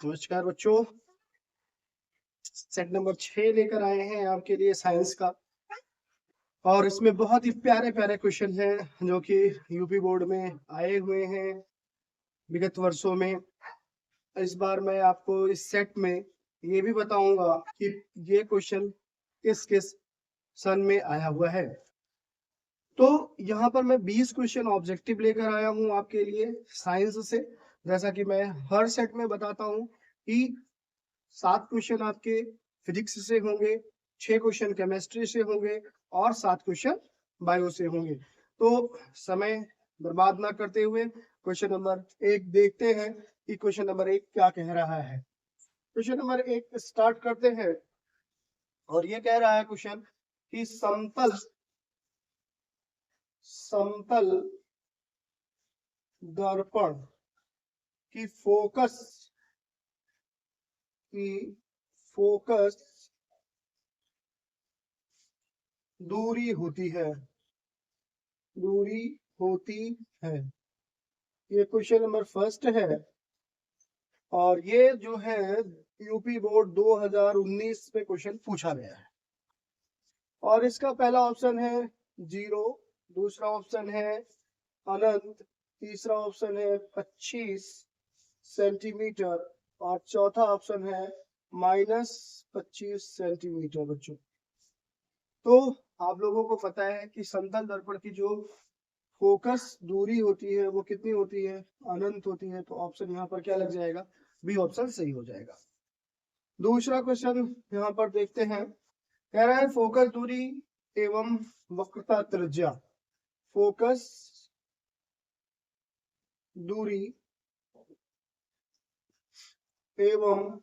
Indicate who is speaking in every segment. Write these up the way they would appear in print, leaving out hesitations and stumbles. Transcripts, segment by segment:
Speaker 1: नमस्कार बच्चों, set number 6 लेकर आए हैं आपके लिए साइंस का। और इसमें बहुत ही प्यारे प्यारे क्वेश्चन हैं जो कि यूपी बोर्ड में आए हुए हैं विगत वर्षों में। इस बार मैं आपको इस सेट में ये भी बताऊंगा कि ये क्वेश्चन किस किस सन में आया हुआ है। तो यहाँ पर मैं 20 क्वेश्चन ऑब्जेक्टिव लेकर आया हूँ आपके लिए साइंस से। जैसा कि मैं हर सेट में बताता हूँ कि 7 क्वेश्चन आपके फिजिक्स से होंगे, 6 क्वेश्चन केमिस्ट्री से होंगे और 7 क्वेश्चन बायो से होंगे। तो समय बर्बाद ना करते हुए क्वेश्चन नंबर 1 देखते हैं कि क्वेश्चन नंबर 1 क्या कह रहा है। क्वेश्चन नंबर 1 स्टार्ट करते हैं और ये कह रहा है क्वेश्चन कि समतल दर्पण की फोकस दूरी होती है। ये क्वेश्चन नंबर फर्स्ट है और ये जो है यूपी बोर्ड 2019 में क्वेश्चन पूछा गया है। और इसका पहला ऑप्शन है 0, दूसरा ऑप्शन है अनंत, तीसरा ऑप्शन है 25 सेंटीमीटर और चौथा ऑप्शन है -25 सेंटीमीटर। बच्चों, तो आप लोगों को पता है कि समतल दर्पण की जो फोकस दूरी होती है वो कितनी होती है, अनंत होती है। तो ऑप्शन यहाँ पर क्या लग जाएगा, बी ऑप्शन सही हो जाएगा। दूसरा क्वेश्चन यहाँ पर देखते हैं, कह रहा है फोकस दूरी एवं वक्रता त्रिज्या। फोकस दूरी एवं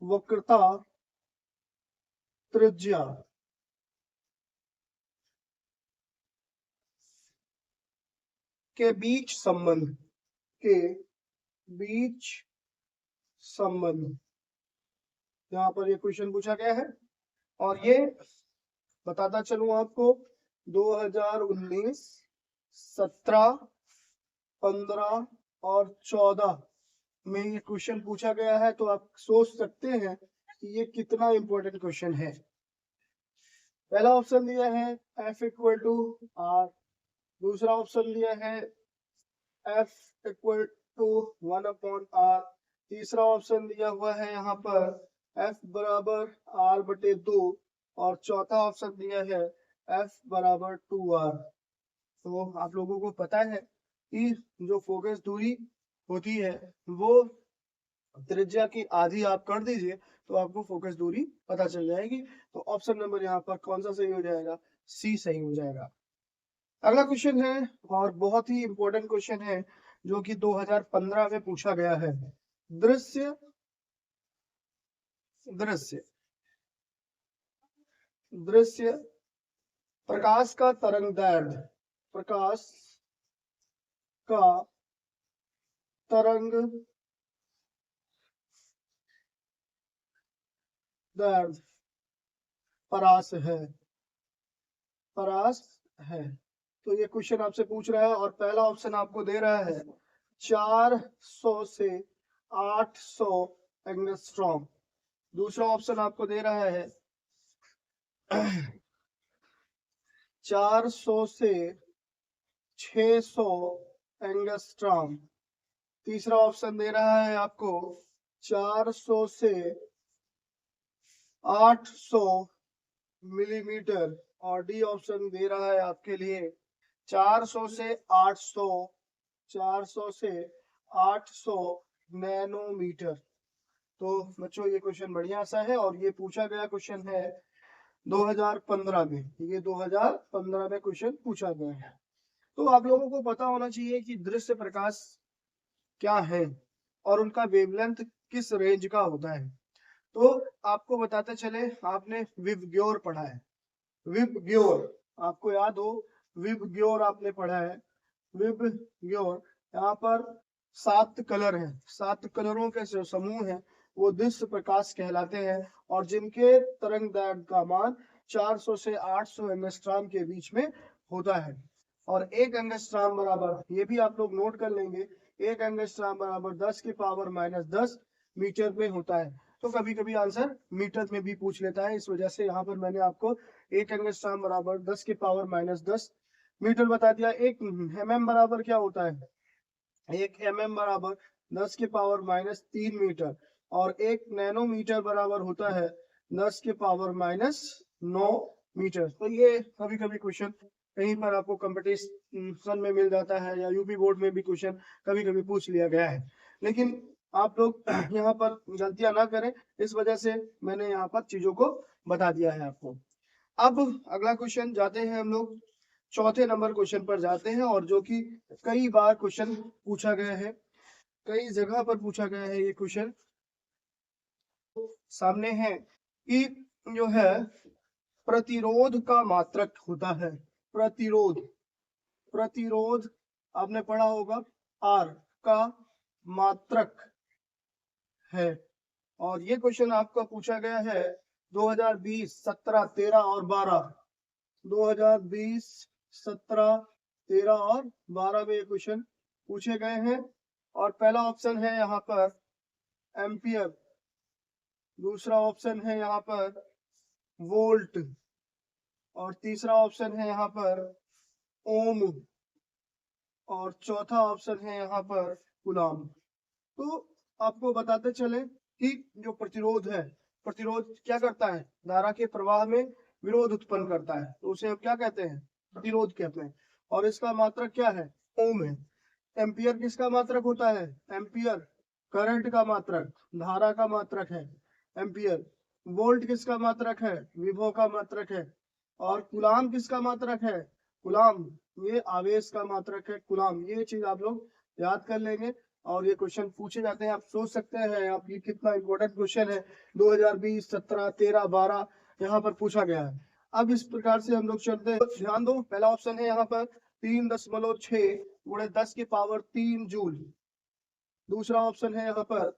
Speaker 1: वक्रता त्रिज्या के बीच संबंध यहाँ पर ये क्वेश्चन पूछा गया है। और ये बताता चलूं आपको 2019, 17, 15 और 14 में ये क्वेश्चन पूछा गया है। तो आप सोच सकते हैं कि ये कितना इंपॉर्टेंट क्वेश्चन है। पहला ऑप्शन दिया है F इक्वल टू आर, दूसरा ऑप्शन दिया है F इक्वल टू 1/r, तीसरा ऑप्शन दिया हुआ है यहाँ पर F बराबर r/2 और चौथा ऑप्शन दिया है F बराबर 2r। तो आप लोगों को पता है कि जो फोकस दूरी होती है वो त्रिज्या की आधी आप कर दीजिए तो आपको फोकस दूरी पता चल जाएगी। तो ऑप्शन नंबर यहाँ पर कौन सा सही हो जाएगा, सी सही हो जाएगा। अगला क्वेश्चन है और बहुत ही इंपॉर्टेंट क्वेश्चन है जो कि 2015 में पूछा गया है। दृश्य दृश्य दृश्य प्रकाश का तरंगदैर्घ्य, प्रकाश का तरंग दैर्घ्य परास है। तो ये क्वेश्चन आपसे पूछ रहा है और पहला ऑप्शन आपको दे रहा है 400 से 800 एंगस्ट्रॉम, दूसरा ऑप्शन आपको दे रहा है 400 से 600 एंगस्ट्रॉम, तीसरा ऑप्शन दे रहा है आपको 400 से 800 मिलीमीटर और डी ऑप्शन दे रहा है आपके लिए 400 से 800 नैनोमीटर। तो बच्चों ये क्वेश्चन बढ़िया सा है और ये पूछा गया क्वेश्चन है 2015 में। ये 2015 में क्वेश्चन पूछा गया है। तो आप लोगों को पता होना चाहिए कि दृश्य प्रकाश क्या है और उनका वेवलेंथ किस रेंज का होता है। तो आपको बताते चले, आपने विबग्योर पढ़ा है, विबग्योर आपको याद हो, विबग्योर आपने पढ़ा है। विबग्योर यहाँ पर 7 कलर हैं, 7 कलरों के जो समूह हैं वो दृश्य प्रकाश कहलाते हैं और जिनके तरंग दैर्घ्य का मान 400 से 800 एंगस्ट्रॉम के बीच में होता है। और 1 एंगस्ट्राम बराबर, ये भी आप लोग नोट कर लेंगे, 1 एंगस्ट्राम बराबर 10 की पावर -10 मीटर में होता है। तो कभी कभी आंसर मीटर में भी पूछ लेता है, इस वजह से यहाँ पर मैंने आपको 1 एंगस्ट्राम बराबर 10 की पावर -10 मीटर बता दिया। 1 mm बराबर क्या होता है? 1 mm बराबर 10 की पावर -3 मीटर, और 1 नैनोमीटर बराबर होता है 10 की पावर -9 मीटर। तो ये कभी कभी क्वेश्चन कहीं पर आपको कंपटीशन में मिल जाता है, या यूपी बोर्ड में भी क्वेश्चन कभी कभी पूछ लिया गया है, लेकिन आप लोग यहाँ पर गलतियां ना करें, इस वजह से मैंने यहाँ पर चीजों को बता दिया है आपको। अब अगला क्वेश्चन जाते हैं हम लोग, चौथे नंबर क्वेश्चन पर जाते हैं, और जो कि कई बार क्वेश्चन पूछा गया है, कई जगह पर पूछा गया है ये क्वेश्चन। सामने है कि जो है प्रतिरोध का मात्रक होता है, प्रतिरोध, प्रतिरोध आपने पढ़ा होगा R का मात्रक है, और ये क्वेश्चन आपका पूछा गया है 2020, 17, 13 और 12, 2020, 17, 13 और 12 में ये क्वेश्चन पूछे गए हैं। और पहला ऑप्शन है यहाँ पर एम्पियर, दूसरा ऑप्शन है यहाँ पर वोल्ट, और तीसरा ऑप्शन है यहाँ पर ओम, और चौथा ऑप्शन है यहाँ पर कूलाम। तो आपको बताते चले कि जो प्रतिरोध है, प्रतिरोध क्या करता है? धारा के प्रवाह में विरोध उत्पन्न करता है, तो उसे हम क्या कहते हैं? प्रतिरोध कहते हैं। और इसका मात्रक क्या है? ओम है। एम्पियर किसका मात्रक होता है? एम्पियर करंट का मात्रक, धारा का मात्रक है एम्पियर। वोल्ट किसका मात्रक है? विभव का मात्रक है। और कूलाम किसका मात्रक है? कूलाम ये आवेश का मात्रक है, कूलाम। ये चीज आप लोग याद कर लेंगे, और ये क्वेश्चन पूछे जाते हैं, आप सोच सकते हैं आप ये कितना इंपॉर्टेंट क्वेश्चन है। 2020, 17, 13, 12 यहाँ पर पूछा गया है। अब इस प्रकार से हम लोग चलते हैं, ध्यान दो। पहला ऑप्शन है यहाँ पर 3.6 गुणे 10 की पावर 3 जूल। दूसरा ऑप्शन है यहाँ पर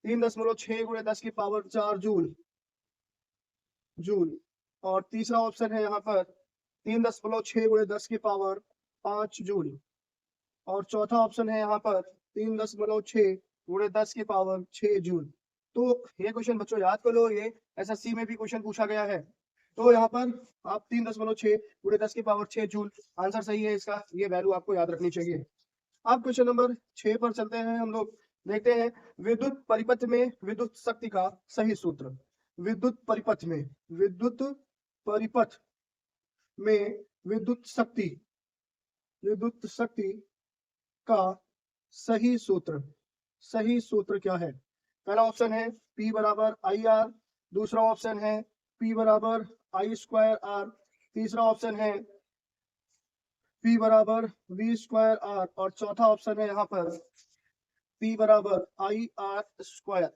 Speaker 1: 3.6 गुणे 10 की पावर 4 जूल, जूल। और तीसरा ऑप्शन है यहाँ पर 3.6 गुणे 10 की पावर 5 जूल। और चौथा ऑप्शन है यहाँ पर 3.6 गुणे 10 की पावर 6 जूल। तो ये क्वेश्चन बच्चों याद कर लो, ये एसएससी में भी क्वेश्चन पूछा गया है। तो यहाँ पर आप 3.6 गुणे 10 की पावर 6 जूल आंसर सही है इसका, ये वैल्यू आपको याद रखनी चाहिए। अब क्वेश्चन नंबर 6 पर चलते हैं हम लोग, देखते हैं विद्युत परिपथ में विद्युत शक्ति का सही सूत्र। विद्युत परिपथ में, विद्युत परिपथ में विद्युत शक्ति, विद्युत शक्ति का सही सूत्र, सही सूत्र क्या है? पहला ऑप्शन है P बराबर IR, दूसरा ऑप्शन है P बराबर I²R, तीसरा ऑप्शन है P बराबर V²R, और चौथा ऑप्शन है यहाँ पर P बराबर IR²।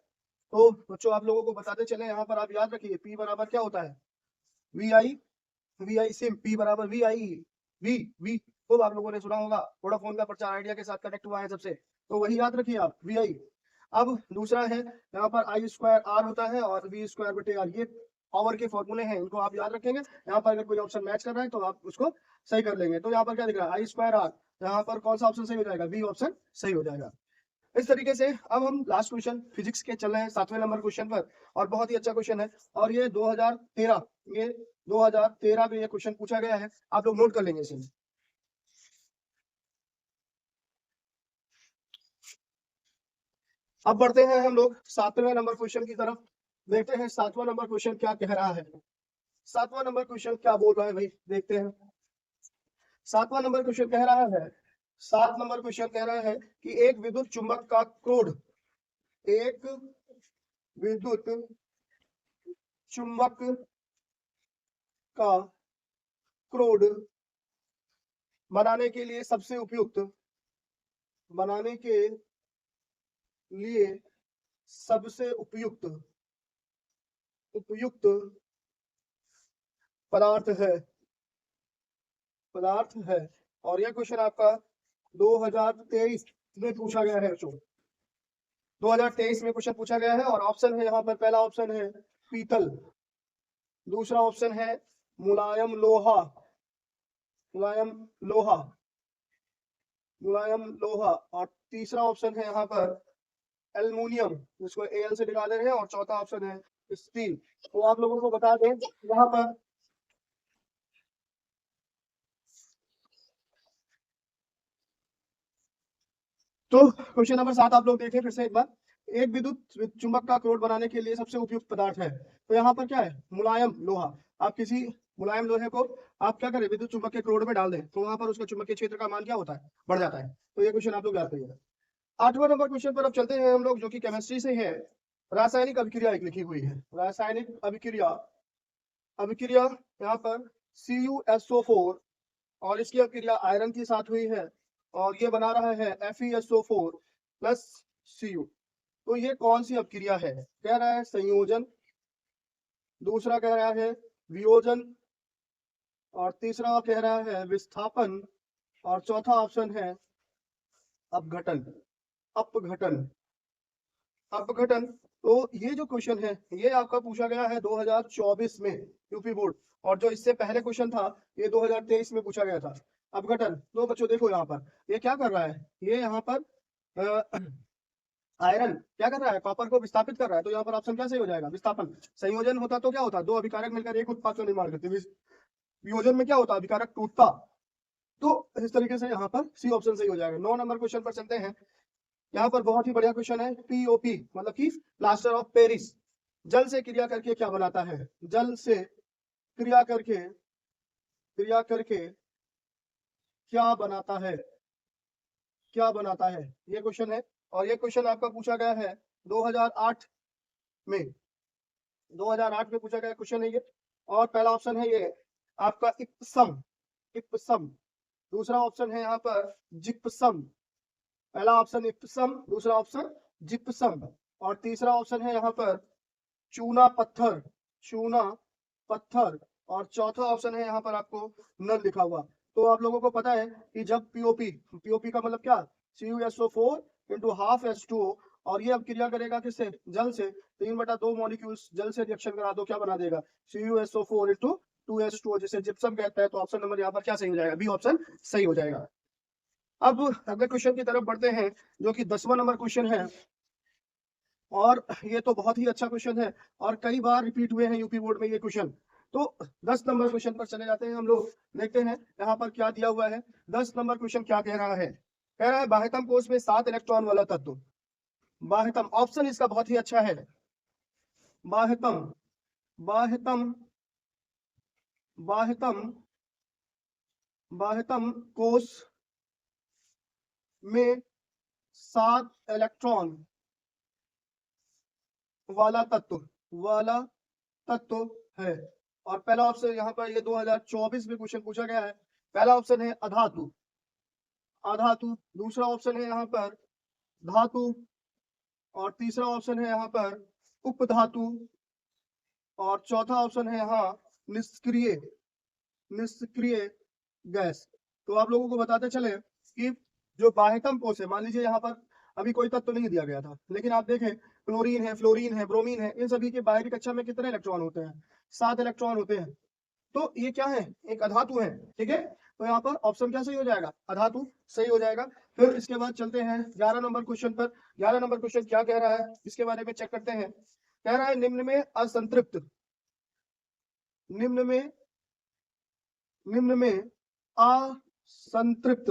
Speaker 1: तो बच्चों आप लोगों को बताते चले, यहाँ पर आप याद रखिए P बराबर क्या होता है? VI सिम, P बराबर V खूब आप लोगों ने सुना होगा, वोडाफोन का प्रचार आइडिया के साथ कनेक्ट हुआ है सबसे, तो वही याद रखिए आप, VI। अब दूसरा है यहाँ पर I²R होता है, और V²/R, ये पावर के फॉर्मूले हैं, इनको आप याद रखेंगे। यहाँ पर अगर कोई ऑप्शन मैच कर रहा है तो आप उसको सही कर लेंगे। तो यहाँ पर क्या दिख रहा है? I²R, यहाँ पर कौन सा ऑप्शन सही हो जाएगा? बी ऑप्शन सही हो जाएगा। इस तरीके से अब हम लास्ट क्वेश्चन फिजिक्स के चल रहे हैं 7वें नंबर क्वेश्चन पर, और बहुत ही अच्छा क्वेश्चन है, और ये 2013 में ये क्वेश्चन पूछा गया है, आप लोग नोट कर लेंगे इसे। अब बढ़ते हैं हम लोग 7वें नंबर क्वेश्चन की तरफ, देखते हैं 7वां नंबर क्वेश्चन क्या कह रहा है। 7वां नंबर क्वेश्चन क्या बोल रहा है भाई, देखते हैं। 7वां नंबर क्वेश्चन कह रहा है, 7 नंबर क्वेश्चन कह रहा है कि एक विद्युत चुंबक का क्रोध, एक विद्युत चुंबक का क्रोध बनाने के लिए सबसे उपयुक्त, बनाने के लिए सबसे उपयुक्त उपयुक्त पदार्थ है, पदार्थ है। और यह क्वेश्चन आपका 2023 में पूछा गया है बच्चों, 2023 में क्वेश्चन पूछा गया है। और ऑप्शन है यहाँ पर, पहला ऑप्शन है पीतल, दूसरा ऑप्शन है मुलायम लोहा, मुलायम लोहा, मुलायम लोहा। और तीसरा ऑप्शन है यहाँ पर एल्युमिनियम, जिसको एल से दिखा दे रहे हैं, और चौथा ऑप्शन है स्टील। तो आप लोगों को बता दें यहाँ पर तो क्वेश्चन नंबर 7 आप लोग देखें फिर से एक बार। एक विद्युत चुंबक का क्रोड बनाने के लिए सबसे उपयुक्त पदार्थ है। तो यहाँ पर क्या है, मुलायम लोहा। आप किसी मुलायम लोहे को आप क्या करें, विद्युत चुंबक के क्रोड में डाल दें, तो वहां पर उसका चुंबकीय क्षेत्र का मान क्या होता है, बढ़ जाता है। तो ये क्वेश्चन आप लोग याद करिएगा। 8वां नंबर क्वेश्चन पर अब चलते हैं हम लोग, जो कि केमिस्ट्री से है। रासायनिक अभिक्रिया एक लिखी हुई है, रासायनिक अभिक्रिया। अभिक्रिया यहाँ पर CuSO4, और इसकी अभिक्रिया आयरन के साथ हुई है, और ये बना रहा है FeSO4 प्लस Cu। तो ये कौन सी अभिक्रिया है, कह रहा है संयोजन, दूसरा कह रहा है वियोजन, और तीसरा कह रहा है विस्थापन, और चौथा ऑप्शन है अपघटन। अपघटन, अपघटन। तो ये जो क्वेश्चन है ये आपका पूछा गया है 2024 में यूपी बोर्ड, और जो इससे पहले क्वेश्चन था ये 2023 में पूछा गया था। अपघटन, तो बच्चों देखो यहाँ पर ये क्या कर रहा है, ये यहाँ पर आयरन क्या कर रहा है, कॉपर को विस्थापित कर रहा है। तो यहाँ पर ऑप्शन क्या सही हो जाएगा, विस्थापन। संयोजन होता तो क्या होता, दो अभिकारक मिलकर एक उत्पाद का निर्माण करते। वियोजन में क्या होता, अभिकारक टूटता। तो इस तरीके से यहाँ पर सी ऑप्शन सही हो जाएगा। 9 नंबर क्वेश्चन पर चलते हैं। यहाँ पर बहुत ही बढ़िया क्वेश्चन है। POP मतलब कि प्लास्टर ऑफ पेरिस, जल से क्रिया करके क्या बनाता है, जल से क्रिया करके क्या बनाता है, क्या बनाता है, ये क्वेश्चन है। और ये क्वेश्चन आपका पूछा गया है 2008 में, 2008 में पूछा गया क्वेश्चन है ये। और पहला ऑप्शन है ये आपका इप्सम, इप्सम। दूसरा ऑप्शन है यहाँ पर जिप्सम। पहला ऑप्शन इप्सम, दूसरा ऑप्शन जिप्सम, और तीसरा ऑप्शन है यहाँ पर चूना पत्थर, चूना पत्थर, और चौथा ऑप्शन है यहाँ पर आपको नल लिखा हुआ। तो आप लोगों को पता है कि जब पीओपी का मतलब क्या, CuSO4 इंटू हाफ H2O, और ये अब क्रिया करेगा किससे, जल से। 3/2 मॉलिक्यूल्स जल से रिएक्शन करा दो, क्या बना देगा, CuSO4 इंटू 2H2O, जिसे जिप्सम कहता है। तो ऑप्शन नंबर यहाँ पर क्या सही हो जाएगा, बी ऑप्शन सही हो जाएगा। अब अगले क्वेश्चन की तरफ बढ़ते हैं, जो कि 10वां नंबर क्वेश्चन है, और ये तो बहुत ही अच्छा क्वेश्चन है, और कई बार रिपीट हुए हैं यूपी बोर्ड में ये क्वेश्चन। तो 10 नंबर क्वेश्चन पर चले जाते हैं हम लोग, देखते हैं यहाँ पर क्या दिया हुआ है। 10 नंबर क्वेश्चन क्या कह रहा है, कह रहा है बाह्यतम कोश में 7 इलेक्ट्रॉन वाला तत्व। बाह्यतम ऑप्शन इसका बहुत ही अच्छा है, बाह्यतम, बाह्यतम, बाह्यतम, बाह्यतम कोश में 7 इलेक्ट्रॉन वाला तत्व है। और पहला ऑप्शन यहाँ पर ये 2024 में क्वेश्चन पूछा गया है। पहला ऑप्शन है अधातु, अधातु। दूसरा ऑप्शन है यहाँ पर धातु, और तीसरा ऑप्शन है यहाँ पर उपधातु, और चौथा ऑप्शन है यहाँ निष्क्रिय, निष्क्रिय गैस। तो आप लोगों को बताते चले कि जो बाह्यतम कोश है, मान लीजिए यहाँ पर अभी कोई तत्व नहीं दिया गया था, लेकिन आप देखें क्लोरीन है, फ्लोरीन है, ब्रोमीन है, इन सभी के बाहरी कक्षा में कितने इलेक्ट्रॉन होते हैं, 7 इलेक्ट्रॉन होते हैं। तो ये क्या है, एक अधातु है, ठीक है। तो यहाँ पर ऑप्शन क्या सही हो जाएगा, अधातु सही हो जाएगा। फिर इसके बाद चलते हैं 11 नंबर क्वेश्चन पर। 11 नंबर क्वेश्चन क्या कह रहा है, इसके बारे में चेक करते हैं। कह रहा है निम्न में असंतृप्त, निम्न में असंतृप्त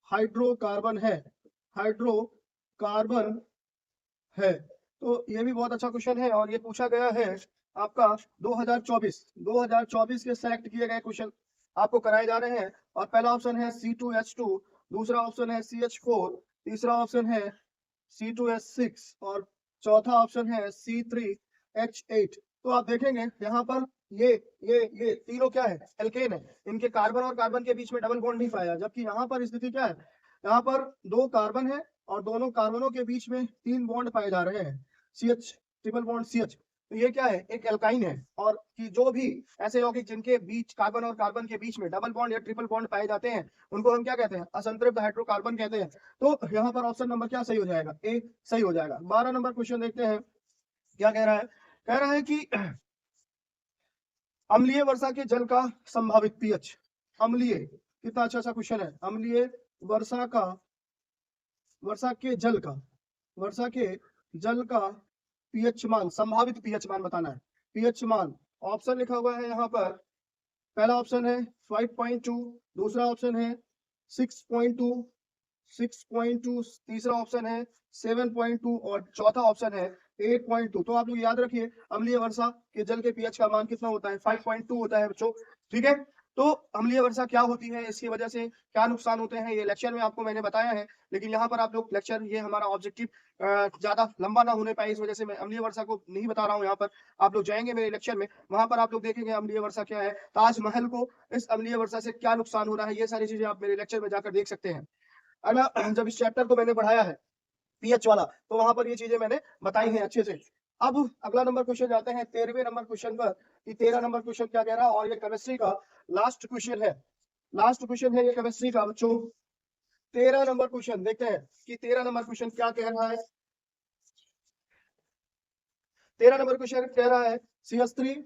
Speaker 1: हाइड्रोकार्बन है, हाइड्रोकार्बन है। तो ये भी बहुत अच्छा क्वेश्चन है, और ये पूछा गया है आपका 2024 के सेलेक्ट किए गए क्वेश्चन आपको कराए जा रहे हैं। और पहला ऑप्शन है C2H2, दूसरा ऑप्शन है CH4, तीसरा ऑप्शन है C2H6, और चौथा ऑप्शन है C3H8। तो आप देखेंगे यहाँ पर ये तीनों क्या है, एल्केन है। इनके कार्बन और कार्बन के बीच में डबल बॉन्ड नहीं पाया, जबकि यहाँ पर स्थिति क्या है, यहाँ पर 2 कार्बन है, और दोनों कार्बनों के बीच में 3 बॉन्ड पाए जा रहे हैं, CH, ट्रिपल बॉन्ड CH। तो ये क्या है, एक एल्काइन है। और कि जो भी ऐसे यौगिक जिनके बीच कार्बन और कार्बन के बीच में डबल बॉन्ड या ट्रिपल बॉन्ड पाए जाते हैं, उनको हम क्या कहते हैं, असंतृप्त हाइड्रोकार्बन कहते हैं। तो यहाँ पर ऑप्शन नंबर क्या सही हो जाएगा, ए सही हो जाएगा। 12 नंबर क्वेश्चन देखते हैं क्या कह रहा है। कह रहा है कि अम्लीय वर्षा के जल का संभावित पीएच, अम्लीय, कितना अच्छा सा क्वेश्चन है। अम्लीय वर्षा का, वर्षा के जल का, वर्षा के जल का पीएच मान, संभावित पीएच मान बताना है। पीएच मान ऑप्शन लिखा हुआ है यहाँ पर। पहला ऑप्शन है 5.2, दूसरा ऑप्शन है 6.2, 6.2, तीसरा ऑप्शन है 7.2 और चौथा ऑप्शन है 8.2। तो आप लोग याद रखिए अम्लीय वर्षा के जल के पीएच का मान कितना होता है, 5.2 होता है बच्चों। ठीक है, तो अम्लीय वर्षा क्या होती है, इसकी वजह से क्या नुकसान होते हैं, ये लेक्चर में आपको मैंने बताया है। लेकिन यहाँ पर आप लोग लेक्चर, ये हमारा ऑब्जेक्टिव ज्यादा लंबा ना होने पाए, इस वजह से मैं अम्लीय वर्षा को नहीं बता रहा हूँ। यहाँ पर आप लोग जाएंगे मेरे लेक्चर में, वहां पर आप लोग देखेंगे अम्लीय वर्षा क्या है, ताजमहल को इस अम्लीय वर्षा से क्या नुकसान हो रहा है, ये सारी चीजें आप मेरे लेक्चर में जाकर देख सकते हैं। अगर जब इस चैप्टर को मैंने पढ़ाया है पीएच वाला, तो वहां पर ये चीजें मैंने बताई हैं अच्छे से। अब अगला नंबर क्वेश्चन जाते हैं 13वें नंबर क्वेश्चन पर, कि 13 नंबर क्वेश्चन क्या कह रहा है, और ये केमिस्ट्री का लास्ट क्वेश्चन है। लास्ट क्वेश्चन है ये केमिस्ट्री का बच्चों। 13 नंबर क्वेश्चन देखते हैं कि 13 नंबर क्वेश्चन क्या कह रहा है। 13 नंबर क्वेश्चन कह रहा है CH3,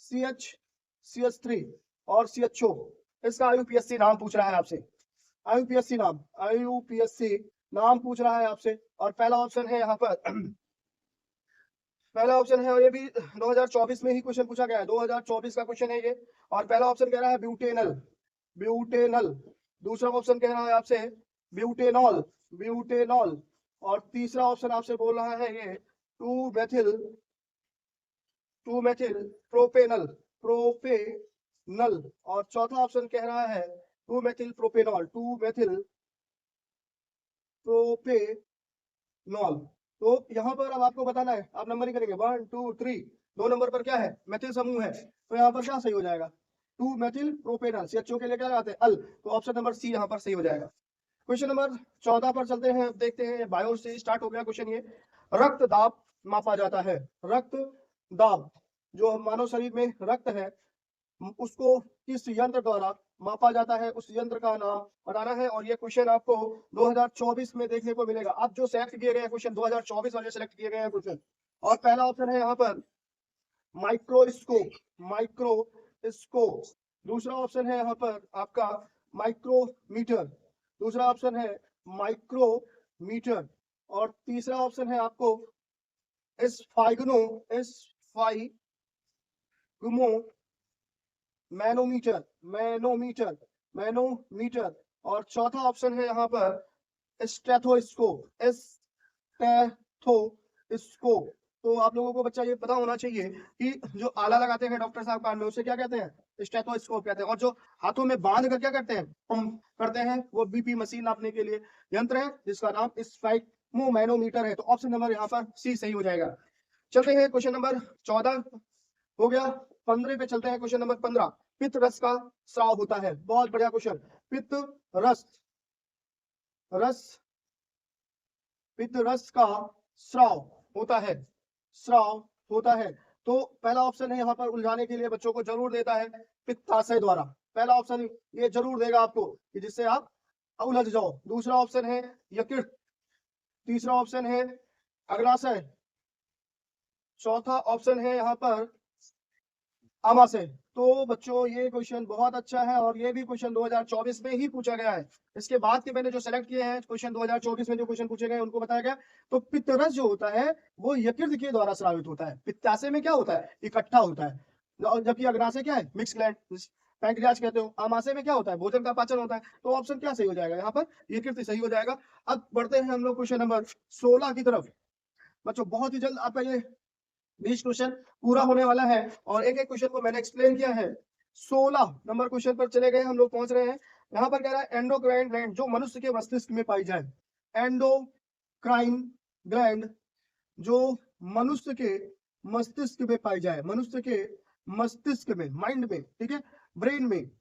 Speaker 1: CH, CH3 और CHO, इसका IUPAC नाम पूछ रहा है आपसे। IUPAC नाम, IUPAC नाम पूछ रहा है आपसे। और पहला ऑप्शन है यहाँ पर पहला ऑप्शन है, और ये भी 2024 में ही क्वेश्चन पूछा गया है, 2024 का क्वेश्चन है ये। और पहला ऑप्शन कह रहा है ब्यूटेनल, ब्यूटेनल। दूसरा ऑप्शन कह रहा है आपसे ब्यूटेनॉल, ब्यूटेनॉल। और तीसरा ऑप्शन आपसे बोल रहा है ये 2 मेथिल प्रोपेनल, प्रोपेनल। और चौथा ऑप्शन कह रहा है 2 मेथिल प्रोपेनॉल, 2 मेथिल प्रोपेनॉल। तो यहाँ पर अब आपको बताना है, आप नंबर ही करेंगे 1 2 3। 2 नंबर पर क्या है, मेथिल समूह है, तो यहाँ पर क्या सही हो जाएगा, 2 मेथिल प्रोपेनॉल। CHO के लिए क्या लगाते हैं, अल, तो ऑप्शन नंबर सी यहाँ पर सही हो जाएगा। क्वेश्चन नंबर 14 पर चलते हैं, देखते हैं, बायो से स्टार्ट हो गया क्वेश्चन ये। रक्त दाब मापा जाता है, रक्त दाब, जो मानव शरीर में रक्त है उसको किस यंत्र द्वारा मापा जाता है, उस यंत्र का नाम बताना है। और ये क्वेश्चन आपको 2024 में देखने को मिलेगा। अब जो सेलेक्ट किए गए क्वेश्चन 2024 वाले सेलेक्ट किए गए हैं क्वेश्चन। और पहला ऑप्शन है यहाँ पर माइक्रोस्कोप, माइक्रोस्कोप। दूसरा ऑप्शन है यहाँ पर आपका माइक्रोमीटर, दूसरा ऑप्शन है माइक्रोमीटर। और तीसरा ऑप्शन है आपको एस्फाइग्नो, एस्फाइग्मो, मैनोमीटर, मैनोमीटर, मैनोमीटर। और चौथा ऑप्शन है यहाँ पर स्टेथोस्कोप, स्टेथोस्कोप। तो आप लोगों को बच्चा ये पता होना चाहिए कि जो आला लगाते हैं डॉक्टर साहब कान में, उसे क्या कहते हैं, स्टेथोस्कोप कहते हैं। और जो हाथों में बांध कर क्या करते हैं, पंप करते हैं, वो बीपी मशीन नापने के लिए यंत्र है, जिसका नाम स्फाइग्मोमैनोमीटर है। तो ऑप्शन नंबर यहाँ पर सी सही हो जाएगा। चलते हैं क्वेश्चन नंबर 14 हो गया, 15 पे चलते हैं। क्वेश्चन नंबर 15, पित्त रस का स्राव होता है। बहुत बढ़िया क्वेश्चन। पित्त रस, रस, पित्त रस का स्राव होता है, स्राव होता है। तो पहला ऑप्शन है यहाँ पर उलझाने के लिए बच्चों को जरूर देता है पित्ताशय द्वारा। पहला ऑप्शन ये जरूर देगा आपको कि जिससे आप उलझ जाओ। दूसरा ऑप्शन है यकृत, तीसरा ऑप्शन है अग्नाशय, चौथा ऑप्शन है यहाँ पर आमाशय। तो बच्चों ये क्वेश्चन बहुत अच्छा है, और ये भी क्वेश्चन 2024 में ही पूछा गया है। इसके बाद के मैंने जो सेलेक्ट किए हैं क्वेश्चन 2024 में जो क्वेश्चन पूछे गए उनको बताया गया। तो पित्तरस जो होता है वो यकृत के द्वारा स्रावित होता है। पित्ताशय में क्या होता है, इकट्ठा होता है, जबकि अग्नाशय क्या है, मिक्स ग्लैंड, पैंक्रियाज कहते हो। आमाशय में क्या होता है, भोजन का पाचन होता है। तो ऑप्शन क्या सही हो जाएगा, यहाँ पर यकृत सही हो जाएगा। अब बढ़ते हैं हम लोग क्वेश्चन नंबर 16 की तरफ। बच्चों बहुत ही जल्द आपका ये 20 क्वेश्चन पूरा होने वाला है, और एक एक क्वेश्चन को मैंने एक्सप्लेन किया है। 16 नंबर क्वेश्चन पर चले गए हम लोग, पहुंच रहे हैं। यहाँ पर कह रहा है एंडोक्राइन ग्लैंड जो मनुष्य के मस्तिष्क में पाई जाए। एंडोक्राइन ग्लैंड जो मनुष्य के मस्तिष्क में पाई जाए, मनुष्य के मस्तिष्क में, माइंड में, ठीक है, ब्रेन में,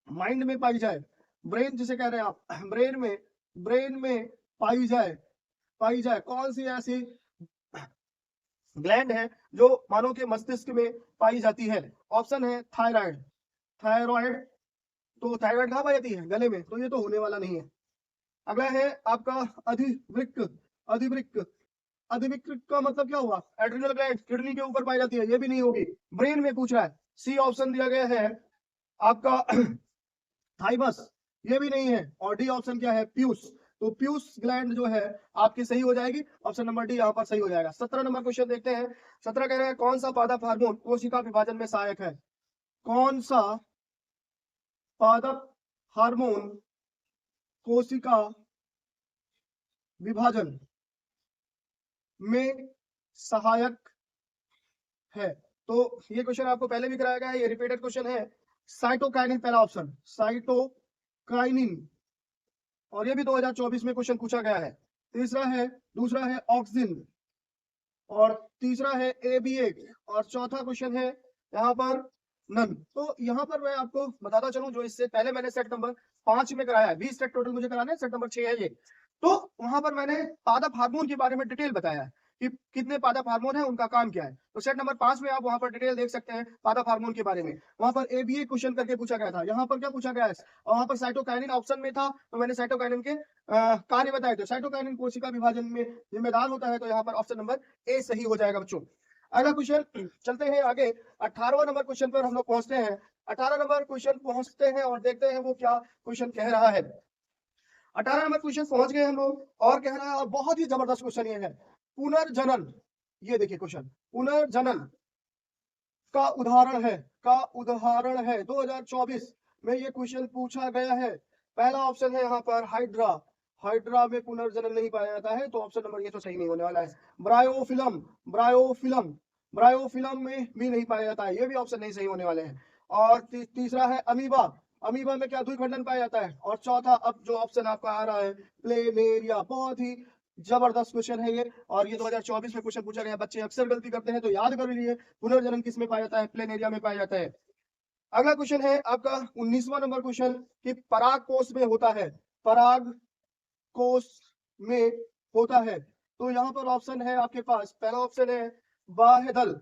Speaker 1: माइंड में पाई जाए, ब्रेन जिसे कह रहे हैं आप, ब्रेन में, ब्रेन में पाई जाए, पाई जाए। कौन सी ऐसी ग्लैंड है जो मानव के मस्तिष्क में पाई जाती है? ऑप्शन है थायराइड, थायराइड। तो थायराइड कहाँ पाई जाती है, गले में, तो ये तो होने वाला नहीं है। अगला है आपका अधिवृक्क, अधिवृक्क, अधिवृक्क का मतलब क्या हुआ, एड्रिनल ग्लैंड, किडनी के ऊपर पाई जाती है, ये भी नहीं होगी। ब्रेन में पूछ रहा है, सी ऑप्शन दिया गया है आपका थाइमस, ये भी नहीं है। और डी ऑप्शन क्या है, पीयूष। तो पीयूष ग्लैंड जो है आपकी सही हो जाएगी, ऑप्शन नंबर डी यहाँ पर सही हो जाएगा। 17 नंबर क्वेश्चन देखते हैं। 17 कह रहे हैं कौन सा पादप हार्मोन कोशिका विभाजन में सहायक है। कौन सा पादप हार्मोन कोशिका विभाजन में सहायक है। तो ये क्वेश्चन आपको पहले भी कराया गया है, ये रिपीटेड क्वेश्चन है। साइटोकाइनिन पहला ऑप्शन, साइटोकाइनिन, और ये भी 2024 में क्वेश्चन पूछा गया है। दूसरा है ऑक्सिन, और तीसरा है एबीए, और चौथा क्वेश्चन है यहाँ पर नन। तो यहाँ पर मैं आपको बताता चलूं, जो इससे पहले मैंने सेट नंबर 5 में कराया है, 20 सेट टोटल मुझे कराना है, सेट नंबर 6 है ये। तो वहां पर मैंने पादप हार्मोन के बारे में डिटेल बताया है कि कितने पादप हार्मोन है, उनका काम क्या है। तो सेट नंबर 5 में आप वहां पर डिटेल देख सकते हैं पादप हार्मोन के बारे में। वहां पर एबीए क्वेश्चन करके पूछा गया था। यहाँ पर क्या पूछा गया है, वहां पर साइटोकाइनिन ऑप्शन में था, तो मैंने साइटोकाइनिन के कार्य बताए थे। साइटोकाइनिन कोशिका विभाजन में जिम्मेदार होता है, तो यहाँ पर ऑप्शन नंबर ए सही हो जाएगा बच्चों। अगला क्वेश्चन चलते हैं आगे। 18वां नंबर क्वेश्चन पर हम लोग पहुंचते हैं। 18 नंबर क्वेश्चन पहुंचते हैं और देखते हैं वो क्या क्वेश्चन कह रहा है। 18 नंबर क्वेश्चन पहुंच गए हम लोग, और कह रहा है, और बहुत ही जबरदस्त क्वेश्चन ये है, पुनर्जनन। ये देखिए क्वेश्चन, पुनर्जनन का उदाहरण है 2024 में ये क्वेश्चन पूछा गया है। पहला ऑप्शन है यहाँ पर हाइड्रा, हाइड्रा में पुनर्जनन नहीं पाया जाता है, तो ऑप्शन नंबर ये तो सही नहीं होने वाला है। ब्रायोफिलम में भी नहीं पाया जाता है, ये भी ऑप्शन नहीं सही होने वाले हैं। और तीसरा है अमीबा, अमीबा में क्या द्विखंडन पाया जाता है। और चौथा अब जो ऑप्शन आपका आ रहा है प्लेनेरिया। बहुत ही जबरदस्त क्वेश्चन है ये, और ये 2024 में क्वेश्चन पूछा गया। बच्चे अक्सर गलती करते हैं, तो याद कर लीजिए पुनर्जनन किस में पाया जाता है, प्लेनेरिया में पाया जाता है। अगला क्वेश्चन है आपका 19वां नंबर क्वेश्चन कि पराग कोष में होता है, पराग कोष में होता है। तो यहाँ पर ऑप्शन है आपके पास, पहला ऑप्शन है बाह्यदल,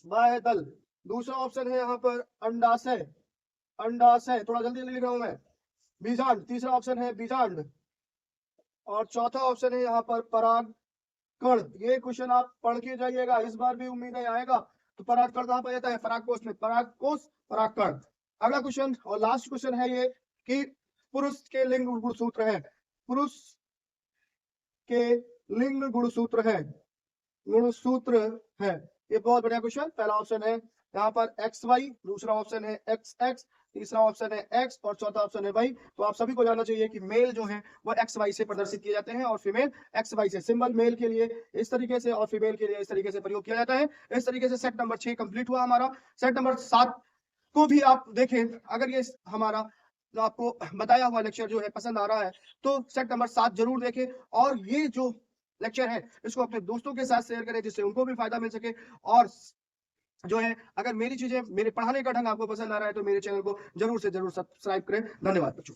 Speaker 1: बाह्यदल। दूसरा ऑप्शन है यहाँ पर अंडाशय, अंडाशय, थोड़ा जल्दी लिख रहा हूं मैं, बीजांड। तीसरा ऑप्शन है बीजांड, और चौथा ऑप्शन है यहाँ पर पराग कण। ये क्वेश्चन आप पढ़ के जाइएगा, इस बार भी उम्मीद है आएगा। तो पराग कण कहाँ पाया जाता है, परागकोश में, परागकोश परागकण। अगला क्वेश्चन और लास्ट क्वेश्चन है ये कि पुरुष के लिंग गुणसूत्र है, पुरुष के लिंग गुणसूत्र है, गुणसूत्र है। ये बहुत बढ़िया क्वेश्चन। पहला ऑप्शन है यहाँ पर XY, दूसरा ऑप्शन है XX, तीसरा ऑप्शन है X, और चौथा ऑप्शन है Y। तो आप सभी को जानना चाहिए कि मेल जो है वो XY से प्रदर्शित किए जाते हैं, और फीमेल XY से। सिंबल मेल के लिए इस तरीके से और फीमेल के लिए इस तरीके से प्रयोग किया जाता है। इस तरीके से सेट नंबर 6 कंप्लीट हुआ हमारा। सेट नंबर 7 को भी आप देखें, अगर ये हमारा जो आपको बताया हुआ लेक्चर जो है पसंद आ रहा है, तो सेट नंबर 7 जरूर देखें, और ये जो लेक्चर है इसको अपने दोस्तों के साथ शेयर करें, जिससे उनको भी फायदा मिल सके। और जो है अगर मेरी चीजें, मेरे पढ़ाने का ढंग आपको पसंद आ रहा है, तो मेरे चैनल को जरूर से जरूर सब्सक्राइब करें। धन्यवाद बच्चों।